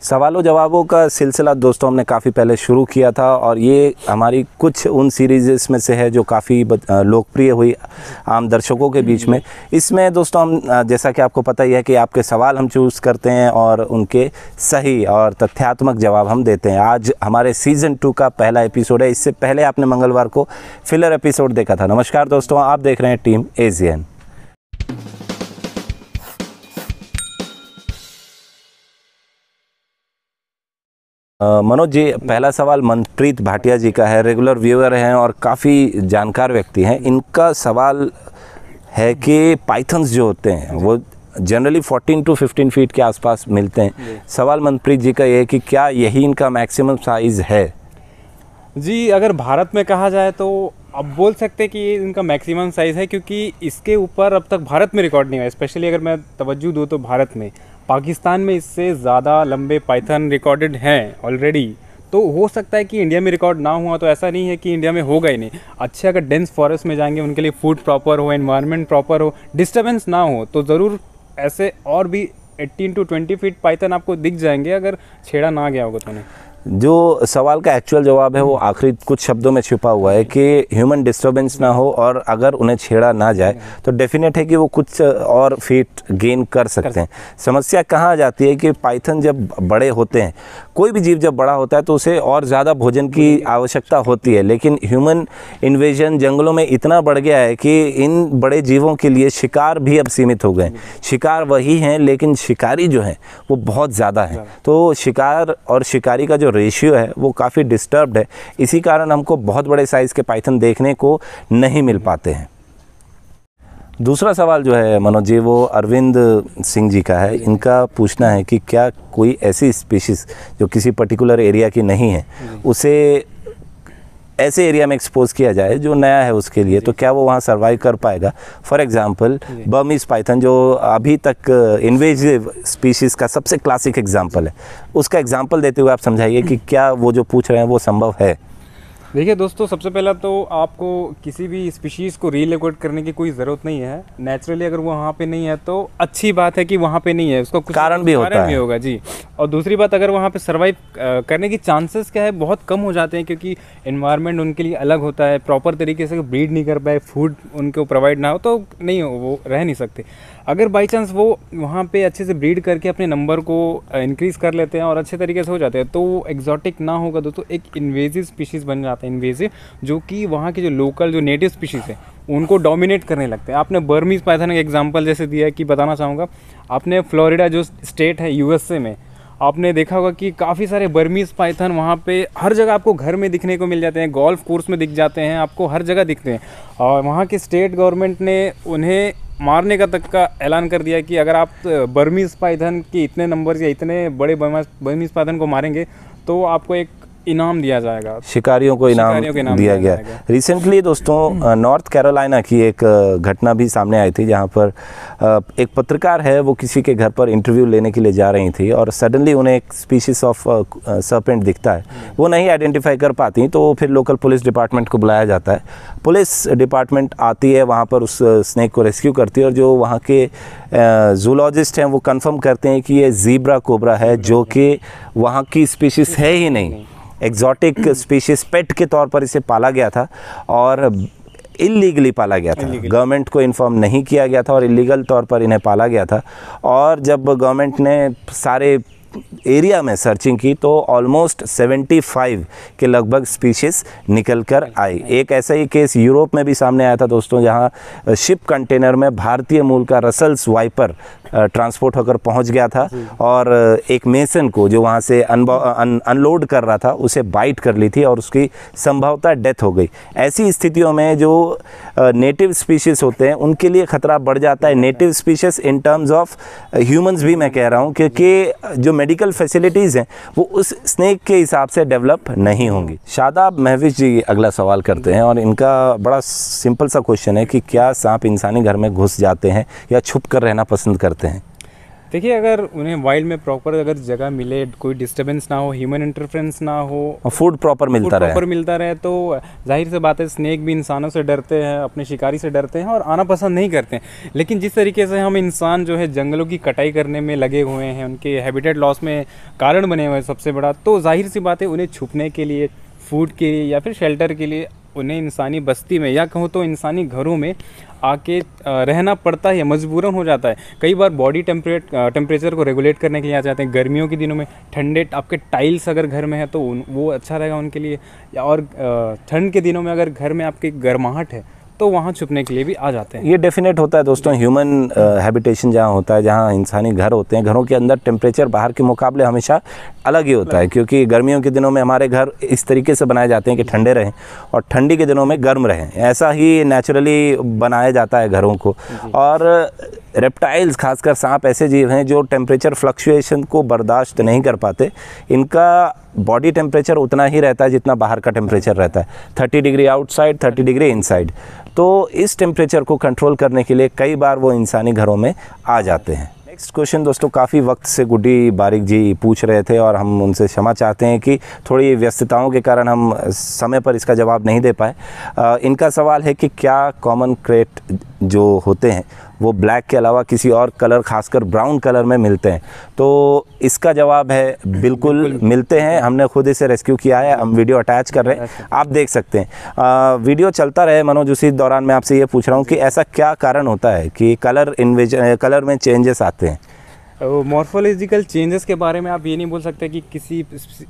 सवालों जवाबों का सिलसिला दोस्तों हमने काफ़ी पहले शुरू किया था और ये हमारी कुछ उन सीरीज़ में से है जो काफ़ी लोकप्रिय हुई आम दर्शकों के बीच में। इसमें दोस्तों हम जैसा कि आपको पता ही है कि आपके सवाल हम चूज़ करते हैं और उनके सही और तथ्यात्मक जवाब हम देते हैं। आज हमारे सीज़न 2 का पहला एपिसोड है। इससे पहले आपने मंगलवार को फिलर एपिसोड देखा था। नमस्कार दोस्तों, आप देख रहे हैं टीम एशियन। मनोज जी, पहला सवाल मनप्रीत भाटिया जी का है। रेगुलर व्यूअर हैं और काफ़ी जानकार व्यक्ति हैं। इनका सवाल है कि पाइथन्स जो होते हैं वो जनरली 14 to 15 फीट के आसपास मिलते हैं। सवाल मनप्रीत जी का ये है कि क्या यही इनका मैक्सिमम साइज़ है? जी, अगर भारत में कहा जाए तो अब बोल सकते हैं कि ये इनका मैक्सिमम साइज़ है, क्योंकि इसके ऊपर अब तक भारत में रिकॉर्ड नहीं हुआ। स्पेशली अगर मैं तवज्जो दूँ तो भारत में, पाकिस्तान में इससे ज़्यादा लंबे पाइथन रिकॉर्डेड हैं ऑलरेडी। तो हो सकता है कि इंडिया में रिकॉर्ड ना हुआ, तो ऐसा नहीं है कि इंडिया में होगा ही नहीं। अच्छे अगर डेंस फॉरेस्ट में जाएंगे, उनके लिए फूड प्रॉपर हो, एनवायरनमेंट प्रॉपर हो, डिस्टर्बेंस ना हो, तो ज़रूर ऐसे और भी 18 to 20 फीट पाइथन आपको दिख जाएंगे, अगर छेड़ा ना गया होगा तो नहीं। जो सवाल का एक्चुअल जवाब है वो आखिरी कुछ शब्दों में छिपा हुआ है कि ह्यूमन डिस्टर्बेंस ना हो और अगर उन्हें छेड़ा ना जाए तो डेफिनेट है कि वो कुछ और फीट गेन कर सकते हैं। समस्या कहाँ आ जाती है कि पाइथन जब बड़े होते हैं, कोई भी जीव जब बड़ा होता है तो उसे और ज़्यादा भोजन की आवश्यकता होती है, लेकिन ह्यूमन इन्वेजन जंगलों में इतना बढ़ गया है कि इन बड़े जीवों के लिए शिकार भी अब सीमित हो गए। शिकार वही हैं लेकिन शिकारी जो हैं वो बहुत ज़्यादा हैं। तो शिकार और शिकारी का जो रेशियो है वो काफ़ी डिस्टर्ब्ड है। इसी कारण हमको बहुत बड़े साइज़ के पाइथन देखने को नहीं मिल पाते हैं। दूसरा सवाल जो है मनोज जी वो अरविंद सिंह जी का है। इनका पूछना है कि क्या कोई ऐसी स्पीशीज़ जो किसी पर्टिकुलर एरिया की नहीं है उसे ऐसे एरिया में एक्सपोज किया जाए जो नया है उसके लिए, तो क्या वो वहाँ सर्वाइव कर पाएगा? फॉर एग्जांपल बर्मीज़ पाइथन जो अभी तक इन्वेजिव स्पीशीज़ का सबसे क्लासिक एग्जांपल है, उसका एग्जांपल देते हुए आप समझाइए कि क्या वो जो पूछ रहे हैं वो संभव है। देखिए दोस्तों, सबसे पहला तो आपको किसी भी स्पीशीज़ को रीलोकेट करने की कोई ज़रूरत नहीं है। नेचुरली अगर वो वहाँ पे नहीं है तो अच्छी बात है कि वहाँ पे नहीं है, उसका कुछ कारण भी होगा जी। और दूसरी बात, अगर वहाँ पे सर्वाइव करने की चांसेस क्या है, बहुत कम हो जाते हैं, क्योंकि एनवायरनमेंट उनके लिए अलग होता है। प्रॉपर तरीके से ब्रीड नहीं कर पाए, फूड उनको प्रोवाइड ना हो तो नहीं हो, वो रह नहीं सकते। अगर बाई चांस वो वहाँ पे अच्छे से ब्रीड करके अपने नंबर को इंक्रीज़ कर लेते हैं और अच्छे तरीके से हो जाते हैं, तो वो एग्जॉटिक ना होगा दोस्तों, एक इन्वेजिव स्पीशीज़ बन जाता है। इन्वेजिव जो कि वहाँ के जो लोकल जो नेटिव स्पीशीज़ है उनको डोमिनेट करने लगते हैं। आपने बर्मीज़ पाइथन का एग्जांपल जैसे दिया है कि बताना चाहूँगा, आपने फ्लोरिडा जो स्टेट है यूएसए में, आपने देखा होगा कि काफ़ी सारे बर्मीज़ पाइथन वहाँ पे हर जगह आपको घर में दिखने को मिल जाते हैं, गोल्फ कोर्स में दिख जाते हैं, आपको हर जगह दिखते हैं। और वहाँ की स्टेट गवर्नमेंट ने उन्हें मारने का तक का ऐलान कर दिया कि अगर आप बर्मीज़ पाइथन के इतने नंबर या इतने बड़े बर्मीज़ पाइथन को मारेंगे तो आपको एक इनाम दिया जाएगा, शिकारियों को इनाम दिया गया। रिसेंटली दोस्तों नॉर्थ कैरोलिना की एक घटना भी सामने आई थी, जहां पर एक पत्रकार है वो किसी के घर पर इंटरव्यू लेने के लिए जा रही थी और सडनली उन्हें एक स्पीशीज़ ऑफ सर्पेंट दिखता है। वो नहीं आइडेंटिफाई कर पाती, तो फिर लोकल पुलिस डिपार्टमेंट को बुलाया जाता है। पुलिस डिपार्टमेंट आती है, वहाँ पर उस स्नेक को रेस्क्यू करती है और जो वहाँ के जूलॉजिस्ट हैं वो कंफर्म करते हैं कि ये ज़ीब्रा कोबरा है, जो कि वहाँ की स्पीशीज़ है ही नहीं, एग्जॉटिक स्पीशीज़ पेट के तौर पर इसे पाला गया था और इलीगली पाला गया था। गवर्नमेंट को इन्फॉर्म नहीं किया गया था और इलीगल तौर पर इन्हें पाला गया था। और जब गवर्नमेंट ने सारे एरिया में सर्चिंग की तो ऑलमोस्ट 75 के लगभग स्पीशीज़ निकल कर आई। एक ऐसा ही केस यूरोप में भी सामने आया था दोस्तों, जहां शिप कंटेनर में भारतीय मूल का रसल्स वाइपर ट्रांसपोर्ट होकर पहुंच गया था और एक मेसन को जो वहां से अनलोड कर रहा था उसे बाइट कर ली थी और उसकी संभवतः डेथ हो गई। ऐसी स्थितियों में जो नेटिव स्पीशीज़ होते हैं उनके लिए खतरा बढ़ जाता है। Native species in terms of humans भी मैं कह रहा हूँ, क्योंकि जो मेडिकल फैसिलिटीज़ हैं वो उस स्नेक के हिसाब से डेवलप नहीं होंगी। शादाब महविश जी अगला सवाल करते हैं और इनका बड़ा सिंपल सा क्वेश्चन है कि क्या सांप इंसानी घर में घुस जाते हैं या छुप कर रहना पसंद करते हैं? देखिए, अगर उन्हें वाइल्ड में प्रॉपर अगर जगह मिले, कोई डिस्टरबेंस ना हो, ह्यूमन इंटरफेरेंस ना हो, फूड प्रॉपर मिलता रहे तो जाहिर से बात है स्नेक भी इंसानों से डरते हैं, अपने शिकारी से डरते हैं और आना पसंद नहीं करते हैं। लेकिन जिस तरीके से हम इंसान जो है जंगलों की कटाई करने में लगे हुए हैं, उनके हैबिटेट लॉस में कारण बने हुए हैं सबसे बड़ा, तो जाहिर सी बात है उन्हें छुपने के लिए, फूड के लिए या फिर शेल्टर के लिए उन्हें इंसानी बस्ती में या कहूँ तो इंसानी घरों में आके रहना पड़ता है, मजबूरन हो जाता है। कई बार बॉडी टेम्परेचर को रेगुलेट करने के लिए आ जाते हैं। गर्मियों के दिनों में ठंडे आपके टाइल्स अगर घर में है तो वो अच्छा रहेगा उनके लिए, या और ठंड के दिनों में अगर घर में आपकी गर्माहट है तो वहाँ छुपने के लिए भी आ जाते हैं। ये डेफिनेट होता है दोस्तों, ह्यूमन हैबिटेशन जहाँ होता है, जहाँ इंसानी घर होते हैं, घरों के अंदर टेम्परेचर बाहर के मुकाबले हमेशा अलग ही होता है, क्योंकि गर्मियों के दिनों में हमारे घर इस तरीके से बनाए जाते हैं कि ठंडे रहें और ठंडी के दिनों में गर्म रहें। ऐसा ही नेचुरली बनाया जाता है घरों को। और रेप्टाइल्स, खासकर सांप, ऐसे जीव हैं जो टेम्परेचर फ्लक्चुएशन को बर्दाश्त नहीं कर पाते। इनका बॉडी टेम्परेचर उतना ही रहता है जितना बाहर का टेम्परेचर रहता है, 30 डिग्री आउटसाइड, 30 डिग्री इनसाइड। तो इस टेम्परेचर को कंट्रोल करने के लिए कई बार वो इंसानी घरों में आ जाते हैं। नेक्स्ट क्वेश्चन दोस्तों, काफ़ी वक्त से गुड्डी बारिक जी पूछ रहे थे और हम उनसे क्षमा चाहते हैं कि थोड़ी व्यस्तताओं के कारण हम समय पर इसका जवाब नहीं दे पाए। इनका सवाल है कि क्या कॉमन क्रेट जो होते हैं वो ब्लैक के अलावा किसी और कलर, खासकर ब्राउन कलर में मिलते हैं? तो इसका जवाब है बिल्कुल मिलते हैं। हमने खुद इसे रेस्क्यू किया है, हम वीडियो अटैच कर रहे हैं, आप देख सकते हैं। वीडियो चलता रहे मनोज, उसी दौरान मैं आपसे ये पूछ रहा हूँ कि ऐसा क्या कारण होता है कि कलर में चेंजेस आते हैं? मॉर्फोलॉजिकल चेंजेस के बारे में आप ये नहीं बोल सकते कि किसी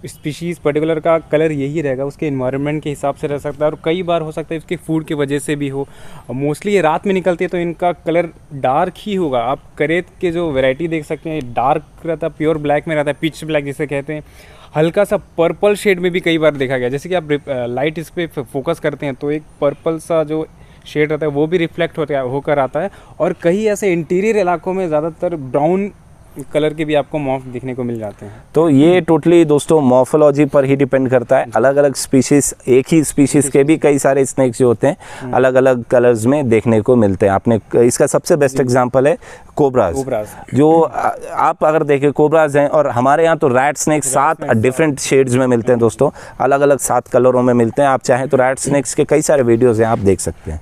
स्पीशीज़ पर्टिकुलर का कलर यही रहेगा, उसके इन्वायरमेंट के हिसाब से रह सकता है और कई बार हो सकता है इसके फूड की वजह से भी हो। मोस्टली ये रात में निकलती है तो इनका कलर डार्क ही होगा। आप करेत के जो वैरायटी देख सकते हैं, डार्क रहता है, प्योर ब्लैक में रहता है, पिच ब्लैक जिसे कहते हैं। हल्का सा पर्पल शेड में भी कई बार देखा गया, जैसे कि आप लाइट इस पर फोकस करते हैं तो एक पर्पल सा जो शेड रहता है वो भी रिफ्लेक्ट होकर आता है। और कई ऐसे इंटीरियर इलाकों में ज़्यादातर ब्राउन कलर के भी आपको मॉर्फ दिखने को मिल जाते हैं। तो ये टोटली दोस्तों मॉर्फोलॉजी पर ही डिपेंड करता है। अलग अलग स्पीशीज, एक ही स्पीशीज के भी कई सारे स्नेक्स जो होते हैं अलग अलग कलर्स में देखने को मिलते हैं। आपने इसका सबसे बेस्ट एग्जांपल है कोबराज, जो आप अगर देखें कोबराज हैं, और हमारे यहाँ तो रैट स्नेक्स 7 डिफरेंट शेड्स में मिलते हैं दोस्तों, अलग अलग 7 कलरों में मिलते हैं। आप चाहें तो रैट स्नेक्स के कई सारे वीडियोज़ हैं, आप देख सकते हैं।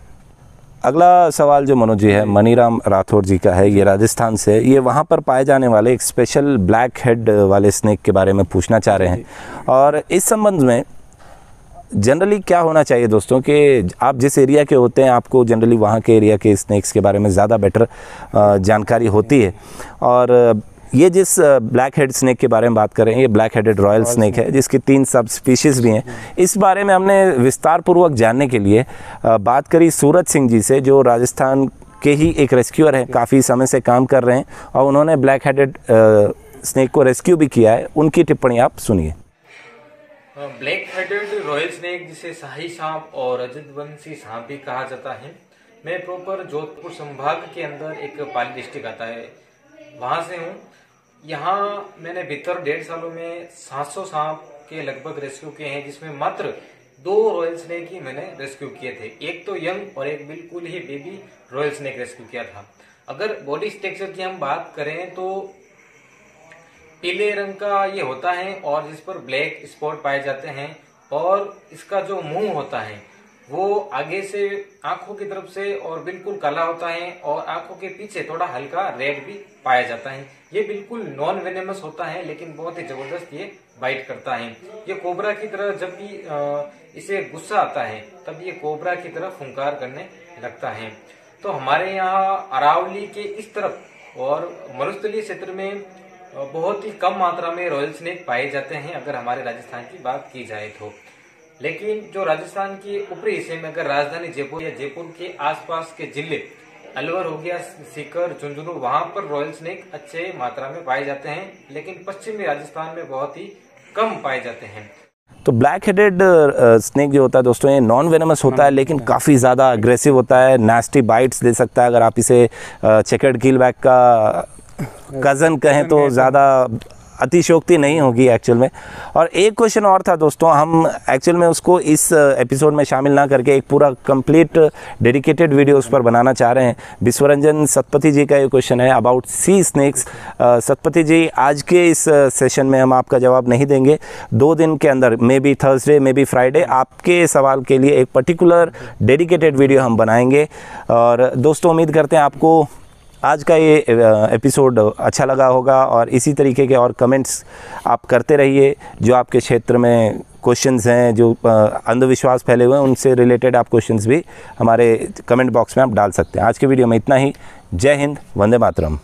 अगला सवाल जो मनोज जी है, मनीराम राठौर जी का है, ये राजस्थान से। ये वहाँ पर पाए जाने वाले एक स्पेशल ब्लैक हेड वाले स्नेक के बारे में पूछना चाह रहे हैं। और इस संबंध में जनरली क्या होना चाहिए दोस्तों कि आप जिस एरिया के होते हैं आपको जनरली वहाँ के एरिया के स्नेक्स के बारे में ज़्यादा बेटर जानकारी होती है। और ये जिस ब्लैक हेड स्नेक के बारे में बात कर रहे हैं, ये ब्लैक हेडेड रॉयल स्नेक है, जिसकी 3 सब स्पीशीज़ भी हैं। इस बारे में हमने विस्तार पूर्वक जानने के लिए बात करी सूरज सिंह जी से, जो राजस्थान के ही एक रेस्क्यूअर हैं, काफ़ी समय से काम कर रहे हैं और उन्होंने ब्लैक हेडेड स्नेक को रेस्क्यू भी किया है। उनकी टिप्पणी आप सुनिए। ब्लैक हेडेड रॉयल स्नेक, जिसे शाही सांप और रजतवंशी सांप भी कहा जाता है, मैं प्रॉपर जोधपुर संभाग के अंदर एक पाली डिस्ट्रिक्ट आता है, वहाँ से हूँ। यहाँ मैंने भीतर 1.5 सालों में 700 सांप के लगभग रेस्क्यू किए हैं, जिसमें मात्र 2 रॉयल स्नेक ही मैंने रेस्क्यू किए थे। एक तो यंग और एक बिल्कुल ही बेबी रॉयल स्नेक रेस्क्यू किया था। अगर बॉडी स्ट्रक्चर की हम बात करें तो पीले रंग का ये होता है और जिस पर ब्लैक स्पॉट पाए जाते हैं, और इसका जो मुंह होता है वो आगे से आंखों की तरफ से और बिल्कुल काला होता है और आंखों के पीछे थोड़ा हल्का रेड भी पाया जाता है। ये बिल्कुल नॉन वेनेमस होता है, लेकिन बहुत ही जबरदस्त ये बाइट करता है। ये कोबरा की तरह जब भी इसे गुस्सा आता है तब ये कोबरा की तरह फुंकार करने लगता है। तो हमारे यहाँ अरावली के इस तरफ और मरुस्थलीय क्षेत्र में बहुत ही कम मात्रा में रॉयल स्नेक पाए जाते हैं, अगर हमारे राजस्थान की बात की जाए तो। लेकिन जो राजस्थान के ऊपरी हिस्से में, अगर राजधानी जयपुर या जयपुर के आसपास के जिले, अलवर हो गया, सीकर, झुंझुनू, वहां पर रॉयल स्नेक अच्छे मात्रा में पाए जाते हैं, लेकिन पश्चिमी राजस्थान में बहुत ही कम पाए जाते हैं। तो ब्लैक हेडेड स्नेक जो होता है दोस्तों, ये नॉन वेनमस होता है, लेकिन काफ़ी ज़्यादा अग्रेसिव होता है, नास्टी बाइट्स दे सकता है। अगर आप इसे चेकर्ड कीलबैक का कज़न कहें तो ज़्यादा अतिशयोक्ति नहीं होगी एक्चुअल में। और एक क्वेश्चन और था दोस्तों, हम एक्चुअल में उसको इस एपिसोड में शामिल ना करके एक पूरा कंप्लीट डेडिकेटेड वीडियो उस पर बनाना चाह रहे हैं। विश्वरंजन सतपथी जी का ये क्वेश्चन है अबाउट सी स्नेक्स। सतपथी जी, आज के इस सेशन में हम आपका जवाब नहीं देंगे, 2 दिन के अंदर, may be Thursday may be Friday, आपके सवाल के लिए एक पर्टिकुलर डेडिकेटेड वीडियो हम बनाएंगे। और दोस्तों उम्मीद करते हैं आपको आज का ये एपिसोड अच्छा लगा होगा और इसी तरीके के और कमेंट्स आप करते रहिए। जो आपके क्षेत्र में क्वेश्चंस हैं, जो अंधविश्वास फैले हुए हैं, उनसे रिलेटेड आप क्वेश्चंस भी हमारे कमेंट बॉक्स में आप डाल सकते हैं। आज के वीडियो में इतना ही। जय हिंद, वंदे मातरम।